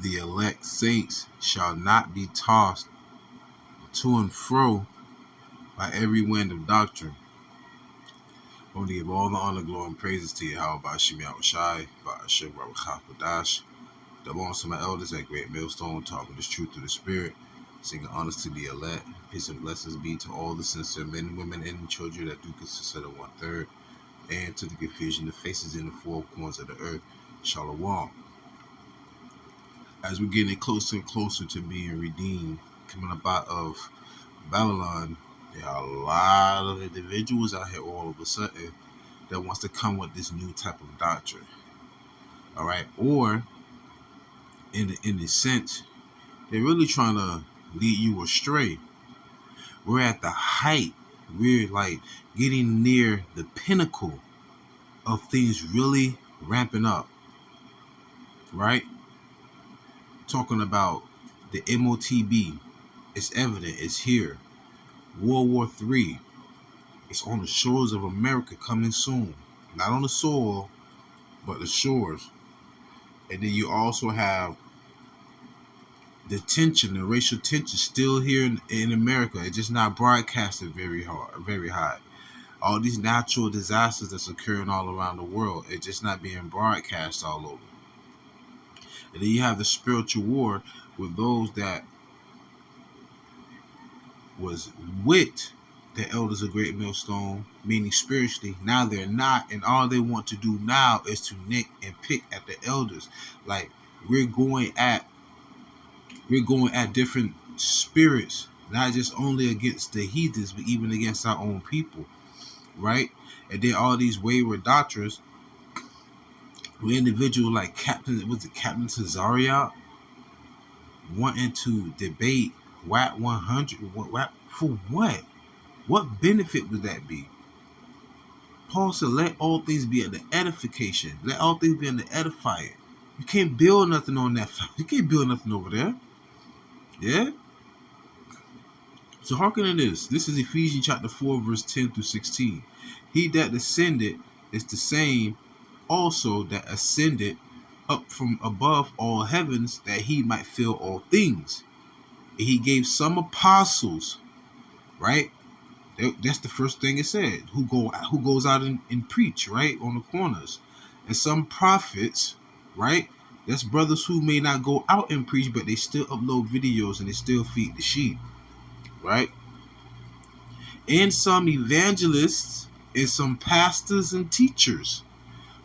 The elect saints shall not be tossed to and fro by every wind of doctrine. I want to give all the honor, glory, and praises to YAHAWASHI, RAWACHAA, QADASH. Double honors to my elders at Great Millstone, talking this truth through the Spirit. Singing honors to the elect. Peace and blessings be to all the sincere men, women, and children that do consider 1/3. And to the confusion, the faces in the four corners of the earth. Shalom. As we're getting closer and closer to being redeemed, coming up out of Babylon, there are a lot of individuals out here all of a sudden that wants to come with this new type of doctrine. All right, or in a sense, they're really trying to lead you astray. We're at the height. We're like getting near the pinnacle of things really ramping up. Right? Talking about the MOTB. It's evident. It's here. World War III. It's on the shores of America coming soon. Not on the soil, but the shores. And then you also have the tension, the racial tension still here in America. It's just not broadcasted very high. All these natural disasters that's occurring all around the world, it's just not being broadcast all over. And then you have the spiritual war with those that was with the elders of Great Millstone, meaning spiritually. Now they're not, and all they want to do now is to nick and pick at the elders. Like we're going at different spirits, not just only against the heathens, but even against our own people, right? And then all these wayward doctrines, with individuals like Captain Cesario wanting to debate WAP 100, for what? What benefit would that be? Paul said, let all things be under edification. Let all things be under edifying. You can't build nothing on that. You can't build nothing over there. Yeah? So hearken to this. This is Ephesians chapter 4, verse 10 through 16. He that descended is the same also that ascended up from above all heavens, that he might fill all things. And he gave some apostles, right? That's the first thing it said. Who goes out and preach, right, on the corners. And some prophets, right? That's brothers who may not go out and preach, but they still upload videos and they still feed the sheep, right? And some evangelists and some pastors and teachers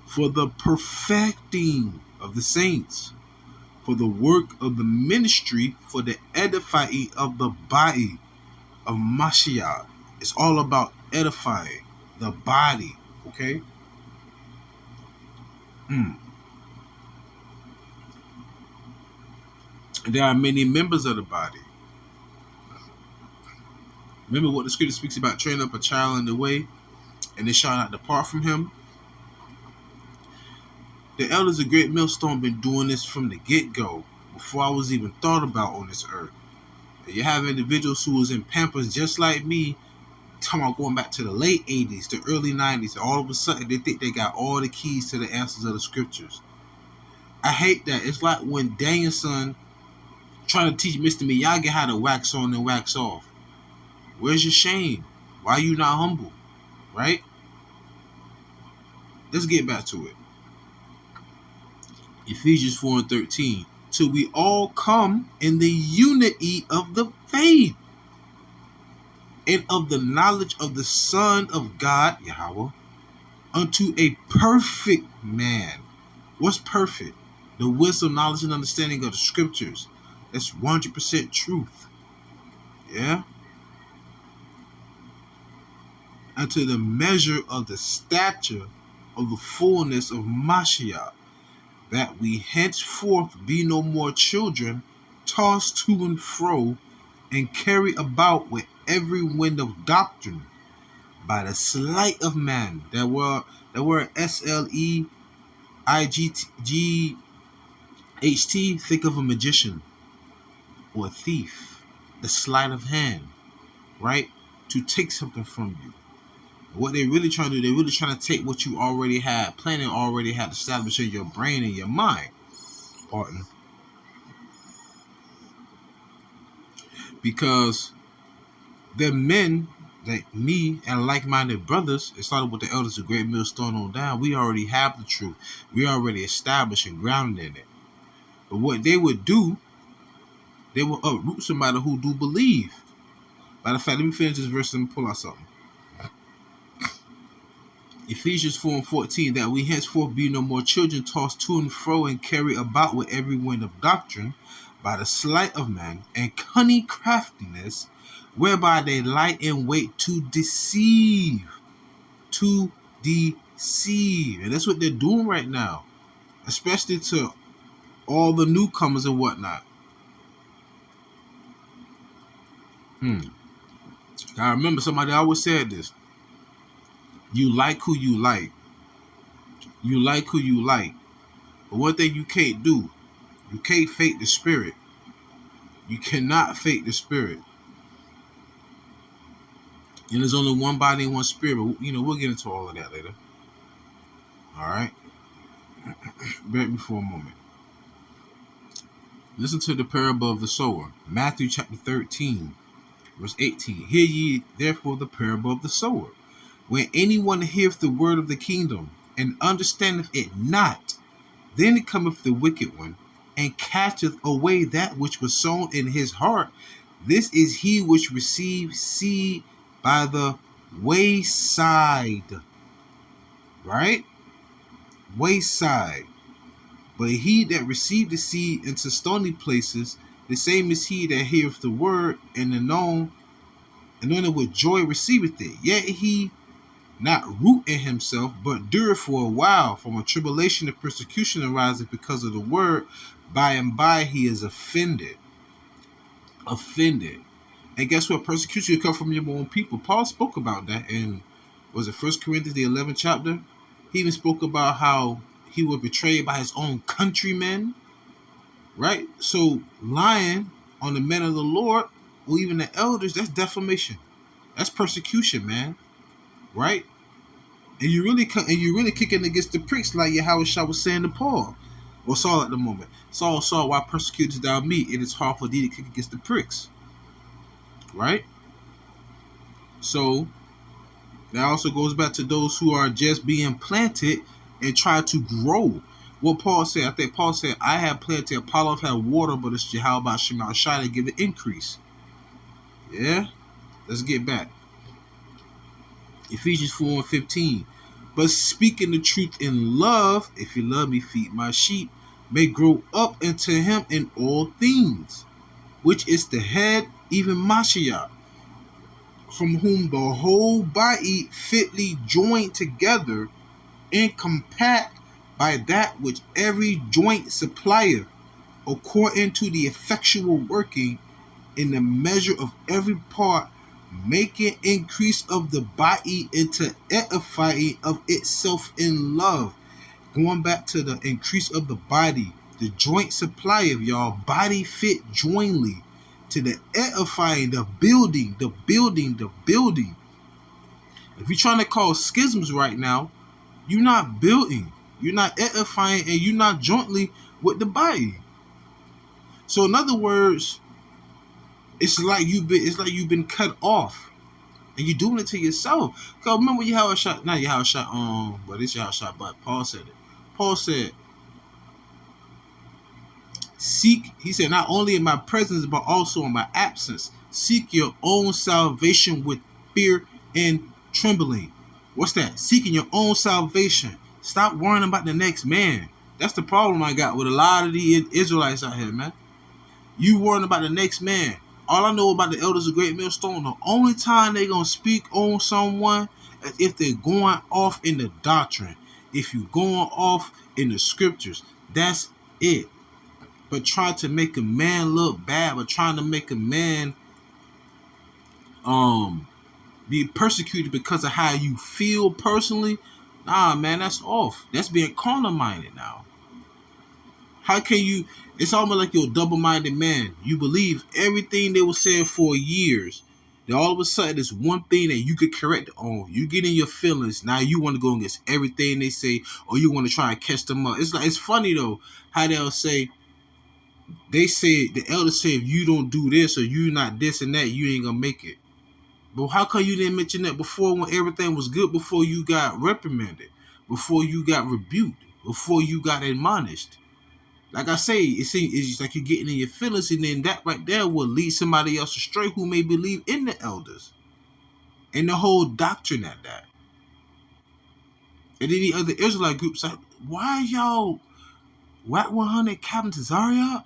for the perfecting of the saints, for the work of the ministry, for the edifying of the body of Mashiach. It's all about edifying the body, okay? There are many members of the body. Remember what the scripture speaks about: train up a child in the way, and they shall not depart from him. The elders of Great Millstone been doing this from the get-go, before I was even thought about on this earth. And you have individuals who was in Pampers just like me, talking about going back to the late 80s, the early 90s, and all of a sudden they think they got all the keys to the answers of the scriptures. I hate that. It's like when Danielson trying to teach Mr. Miyagi how to wax on and wax off. Where's your shame? Why are you not humble? Right? Let's get back to it. Ephesians 4 and 13. Till we all come in the unity of the faith and of the knowledge of the Son of God, Yahweh, unto a perfect man. What's perfect? The wisdom, knowledge, and understanding of the scriptures. That's 100% truth. Yeah? Unto the measure of the stature of the fullness of Mashiach, that we henceforth be no more children, tossed to and fro, and carry about with every wind of doctrine, by the sleight of man. That word SLEIGHT. Think of a magician or a thief. The sleight of hand, right? To take something from you. What they're really trying to do, they're really trying to take what you already had, planning already had established in your brain and your mind. Pardon. because the men like me and like-minded brothers, it started with the elders of Great Millstone on down. We already have the truth. We already established and grounded in it. But what they would do, they will uproot somebody who do believe. Matter of fact, let me finish this verse and pull out something. Ephesians 4:14, that we henceforth be no more children tossed to and fro and carried about with every wind of doctrine by the sleight of men and cunning craftiness, whereby they lie in wait to deceive. To deceive. And that's what they're doing right now, especially to all the newcomers and whatnot. I remember somebody always said this. You like who you like. You like who you like. But one thing you can't do, you can't fake the spirit. You cannot fake the spirit. And there's only one body and one spirit. But, we'll get into all of that later. All right? Bear with me for a moment. Listen to the parable of the sower. Matthew chapter 13, verse 18. Hear ye therefore the parable of the sower. When anyone heareth the word of the kingdom, and understandeth it not, then cometh the wicked one, and catcheth away that which was sown in his heart. This is he which received seed by the wayside. Right? Wayside. But he that received the seed into stony places, the same is he that heareth the word, and anointed with joy receiveth it. Yet he not root in himself, but dureth for a while. From a tribulation and persecution ariseth because of the word. By and by he is offended. And guess what? Persecution will come from your own people. Paul spoke about that in, was it 1 Corinthians, the 11th chapter? He even spoke about how he was betrayed by his own countrymen. Right? So lying on the men of the Lord, or even the elders, that's defamation. That's persecution, man. Right? And you really kicking against the pricks, like Yahawashi was saying to Paul, or Saul at the moment. Saul, why persecutest thou me? It is hard for thee to kick against the pricks. Right? So that also goes back to those who are just being planted and try to grow. What Paul said, I think Paul said, I have planted, Apollos have water, but it's YAHAWASHI to give it increase. Yeah? Let's get back. Ephesians 4:15. But speaking the truth in love, if you love me, feed my sheep, may grow up into him in all things, which is the head, even Mashiach, from whom the whole body fitly joined together and compact by that which every joint supplieth, according to the effectual working in the measure of every part, making increase of the body into edifying of itself in love. Going back to the increase of the body, the joint supply of y'all body fit jointly to the edifying, the building. If you're trying to cause schisms right now, you're not building, you're not edifying, and you're not jointly with the body. So in other words, it's like you've been cut off, and you're doing it to yourself. Cause remember but it's Yahawashi, but Paul said it. Paul said, seek, he said, not only in my presence, but also in my absence, seek your own salvation with fear and trembling. What's that? Seeking your own salvation. Stop worrying about the next man. That's the problem I got with a lot of the Israelites out here, man. You worrying about the next man. All I know about the elders of Great Millstone, the only time they're going to speak on someone is if they're going off in the doctrine. If you're going off in the scriptures, that's it. But trying to make a man look bad, but trying to make a man be persecuted because of how you feel personally, nah, man, that's off. That's being carnal-minded now. How can you? It's almost like you're a double-minded man. You believe everything they were saying for years. Then all of a sudden, there's one thing that you could correct on. You get in your feelings. Now you want to go against everything they say, or you want to try and catch them up. It's funny though how they'll say, They said, the elders said, if you don't do this or you not this and that, you ain't gonna make it. But how come you didn't mention that before, when everything was good, before you got reprimanded, before you got rebuked, before you got admonished? Like I say, it's just like you're getting in your feelings, and then that right there will lead somebody else astray who may believe in the elders and the whole doctrine at that. And then the other Israelite groups like, why y'all whack 100 Captain Tazaria?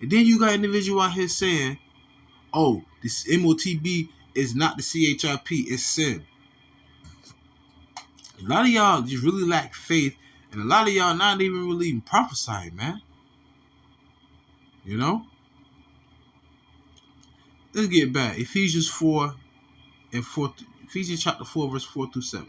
And then you got individual out here saying, oh, this MOTB is not the CHIP, it's sin. A lot of y'all just really lack faith, and a lot of y'all not even really even prophesying, man. You know? Let's get back. Ephesians 4 and 4. Ephesians chapter 4, verse 4 through 7.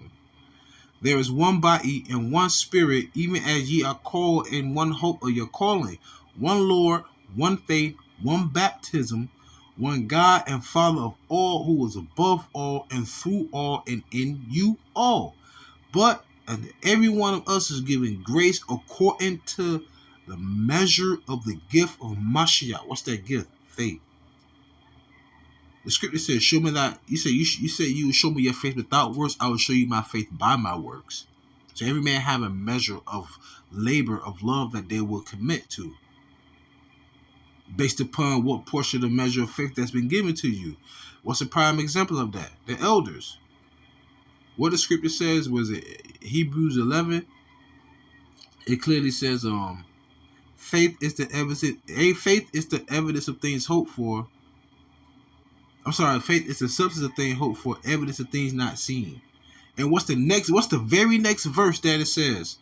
There is one body and one spirit, even as ye are called in one hope of your calling. One Lord, one faith, one baptism, one God and Father of all, who is above all and through all and in you all. But every one of us is given grace according to the measure of the gift of Mashiach. What's that gift? Faith. The scripture says, show me that. You said you would show me your faith without works. I will show you my faith by my works. So every man have a measure of labor, of love that they will commit to, based upon what portion of the measure of faith that's been given to you. What's a prime example of that? The elders. What the scripture says, was it Hebrews 11? It clearly says, faith is the evidence of things hoped for. I'm sorry, faith is the substance of things hoped for, evidence of things not seen. And what's the very next verse that it says?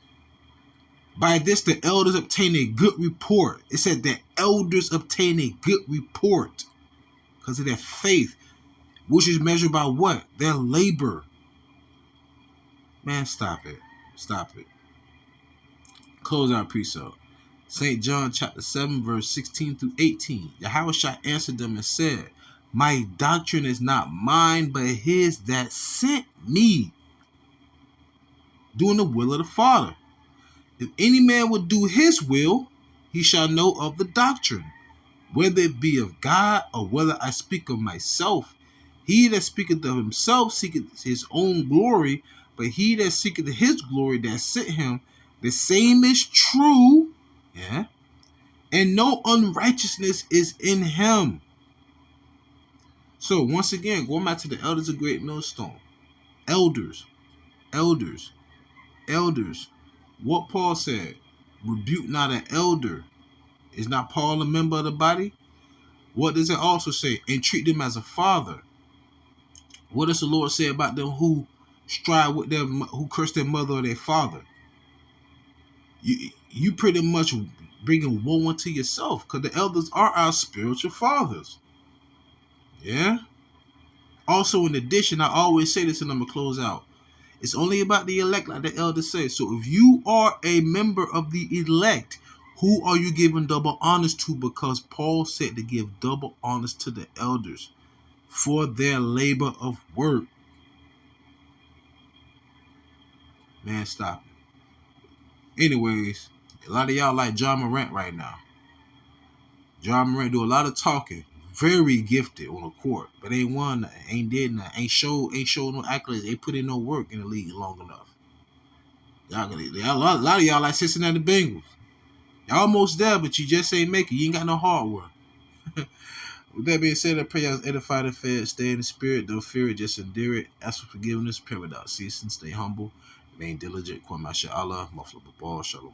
By this the elders obtain a good report. It said that elders obtain a good report because of their faith, which is measured by what? Their labor. Man, stop it. Stop it. Close our precept. St. John chapter 7, verse 16 through 18. YAHAWASHI answered them and said, my doctrine is not mine, but his that sent me, doing the will of the Father. If any man would do his will, he shall know of the doctrine, whether it be of God or whether I speak of myself. He that speaketh of himself seeketh his own glory, but he that seeketh his glory that sent him, the same is true, yeah, and no unrighteousness is in him. So once again, going back to the elders of Great Millstone. Elders. What Paul said, rebuke not an elder. Is not Paul a member of the body? What does it also say? And treat them as a father. What does the Lord say about them who strive with them, who curse their mother or their father? You pretty much bringing woe unto yourself, because the elders are our spiritual fathers. Yeah. Also, in addition, I always say this and I'm going to close out. It's only about the elect, like the elders say. So if you are a member of the elect, who are you giving double honors to? Because Paul said to give double honors to the elders for their labor of work. Man, stop it. Anyways, a lot of y'all like John Morant right now. John Morant do a lot of talking. Very gifted on the court, but ain't won nothing, ain't did nothing, ain't showed no accolades, ain't put in no work in the league long enough. A lot of y'all like Cincinnati Bengals. Y'all almost there, but you just ain't make it. You ain't got no hard work. With that being said, I pray y'all edify the fed, stay in the spirit, don't fear it, just endure it. Ask for forgiveness, pray without ceasing, stay humble, remain diligent. Kwam Masha Allah, Mafla Babal, Shalom.